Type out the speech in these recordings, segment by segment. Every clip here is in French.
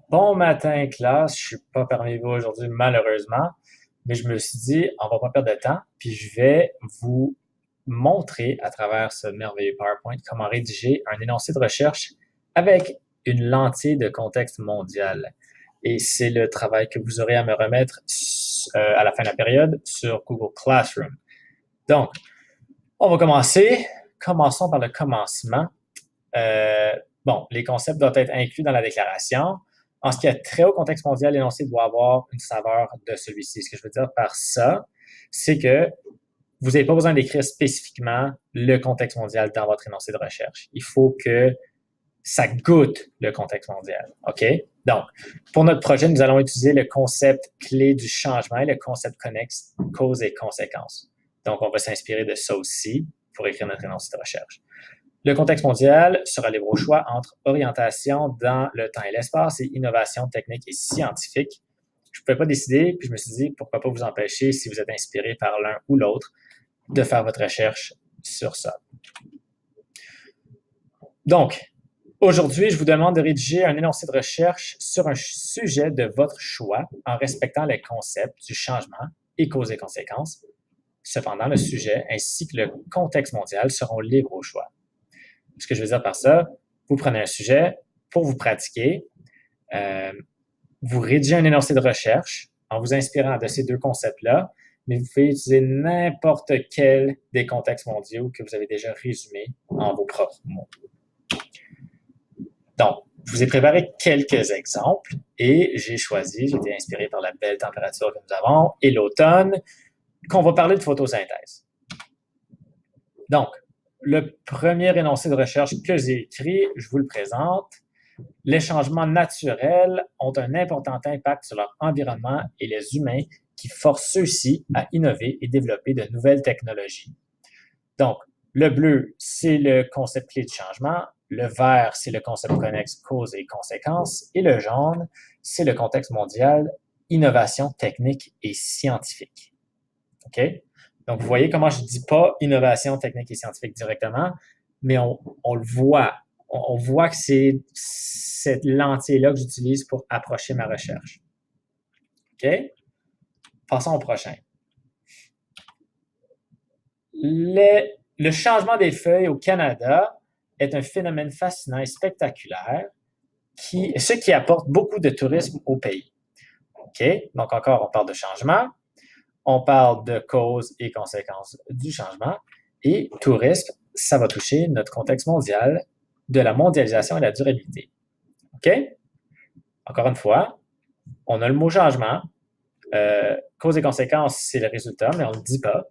Bon matin, classe. Je suis pas parmi vous aujourd'hui, malheureusement, mais je me suis dit, on va pas perdre de temps, puis je vais vous montrer à travers ce merveilleux PowerPoint comment rédiger un énoncé de recherche avec une lentille de contexte mondial. Et c'est le travail que vous aurez à me remettre à la fin de la période sur Google Classroom. Donc, on va commencer. Commençons par le commencement. Euh, bon, les concepts doivent être inclus dans la déclaration. En ce qui est très haut contexte mondial, l'énoncé doit avoir une saveur de celui-ci. Ce que je veux dire par ça, c'est que vous n'avez pas besoin d'écrire spécifiquement le contexte mondial dans votre énoncé de recherche. Il faut que ça goûte le contexte mondial. OK? Donc, pour notre projet, nous allons utiliser le concept clé du changement et le concept connexe cause et conséquence. Donc, on va s'inspirer de ça aussi pour écrire notre énoncé de recherche. Le contexte mondial sera libre au choix entre orientation dans le temps et l'espace et innovation technique et scientifique. Je ne pouvais pas décider, puis je me suis dit, pourquoi pas vous empêcher, si vous êtes inspiré par l'un ou l'autre, de faire votre recherche sur ça. Donc, aujourd'hui, je vous demande de rédiger un énoncé de recherche sur un sujet de votre choix en respectant les concepts du changement et causes et conséquences. Cependant, le sujet ainsi que le contexte mondial seront libres au choix. Ce que je veux dire par ça, vous prenez un sujet pour vous pratiquer, vous rédigez un énoncé de recherche en vous inspirant de ces deux concepts-là, mais vous pouvez utiliser n'importe quel des contextes mondiaux que vous avez déjà résumés en vos propres mots. Donc, je vous ai préparé quelques exemples et j'ai été inspiré par la belle température que nous avons et l'automne, qu'on va parler de photosynthèse. Donc, le premier énoncé de recherche que j'ai écrit, je vous le présente. Les changements naturels ont un important impact sur leur environnement et les humains qui forcent ceux-ci à innover et développer de nouvelles technologies. Donc, le bleu, c'est le concept clé du changement. Le vert, c'est le concept connexe cause et conséquences. Et le jaune, c'est le contexte mondial, innovation technique et scientifique. OK? Donc, vous voyez comment je ne dis pas innovation technique et scientifique directement, mais on le voit. On voit que c'est cette lentille-là que j'utilise pour approcher ma recherche. OK? Passons au prochain. Le changement des feuilles au Canada est un phénomène fascinant et spectaculaire, ce qui apporte beaucoup de tourisme au pays. OK? Donc, encore, on parle de changement, on parle de causes et conséquences du changement, et tourisme, ça va toucher notre contexte mondial, de la mondialisation et la durabilité. OK? Encore une fois, on a le mot changement. Cause et conséquences, c'est le résultat, mais on ne le dit pas.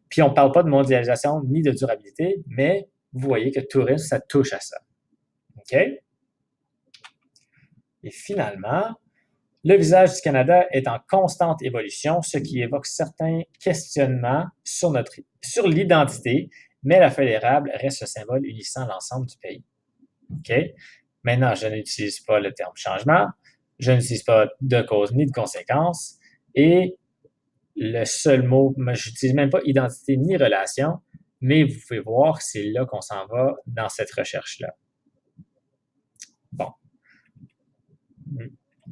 Puis on ne parle pas de mondialisation ni de durabilité, mais vous voyez que tourisme, ça touche à ça. OK? Et finalement, le visage du Canada est en constante évolution, ce qui évoque certains questionnements sur l'identité, mais la feuille d'érable reste le symbole unissant l'ensemble du pays. OK? Maintenant, je n'utilise pas le terme changement, je n'utilise pas de cause ni de conséquence, et le seul mot, je n'utilise même pas identité ni relation, mais vous pouvez voir que c'est là qu'on s'en va dans cette recherche-là. Bon.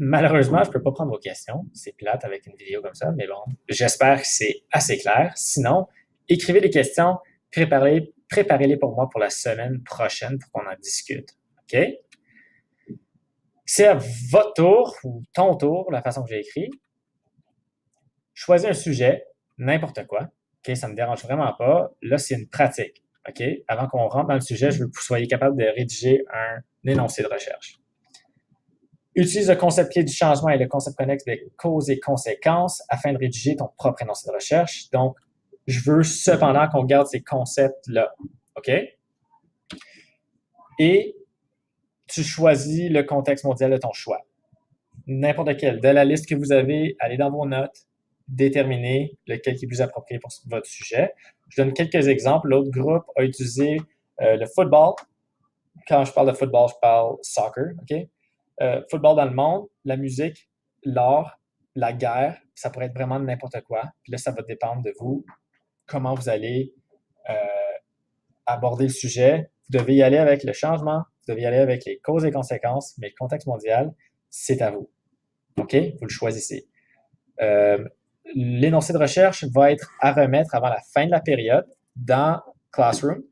Malheureusement, je ne peux pas prendre vos questions. C'est plate avec une vidéo comme ça, mais bon, j'espère que c'est assez clair. Sinon, écrivez des questions, préparez-les pour moi pour la semaine prochaine pour qu'on en discute. OK? C'est à votre tour, ou ton tour, la façon que j'ai écrit. Choisis un sujet, n'importe quoi. OK? Ça ne me dérange vraiment pas. Là, c'est une pratique. OK? Avant qu'on rentre dans le sujet, je veux que vous soyez capable de rédiger un énoncé de recherche. Utilise le concept clé du changement et le concept connexe de causes et conséquences afin de rédiger ton propre énoncé de recherche. Donc, je veux cependant qu'on garde ces concepts-là. OK? Et tu choisis le contexte mondial de ton choix. N'importe quel. De la liste que vous avez, allez dans vos notes, déterminez lequel qui est plus approprié pour votre sujet. Je donne quelques exemples. L'autre groupe a utilisé le football. Quand je parle de football, je parle soccer. OK? Football dans le monde, la musique, l'art, la guerre, ça pourrait être vraiment n'importe quoi. Puis là, ça va dépendre de vous, comment vous allez aborder le sujet. Vous devez y aller avec le changement, vous devez y aller avec les causes et conséquences, mais le contexte mondial, c'est à vous. OK? Vous le choisissez. L'énoncé de recherche va être à remettre avant la fin de la période dans Classroom.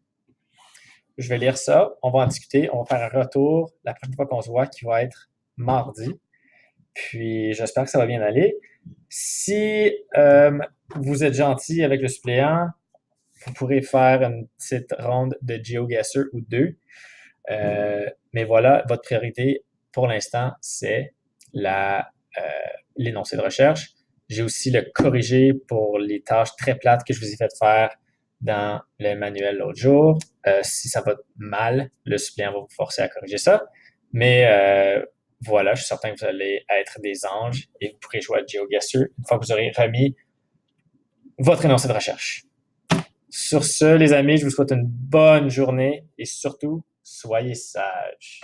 Je vais lire ça, on va en discuter, on va faire un retour la prochaine fois qu'on se voit, qui va être mardi. Puis j'espère que ça va bien aller. Si vous êtes gentil avec le suppléant, vous pourrez faire une petite ronde de GeoGuessr ou deux. Mais voilà, votre priorité pour l'instant, c'est l'énoncé de recherche. J'ai aussi le corrigé pour les tâches très plates que je vous ai fait faire dans le manuel l'autre jour. Si ça va mal, le suppléant va vous forcer à corriger ça. Mais voilà, je suis certain que vous allez être des anges et vous pourrez jouer à GeoGuessr une fois que vous aurez remis votre énoncé de recherche. Sur ce, les amis, je vous souhaite une bonne journée et surtout, soyez sages.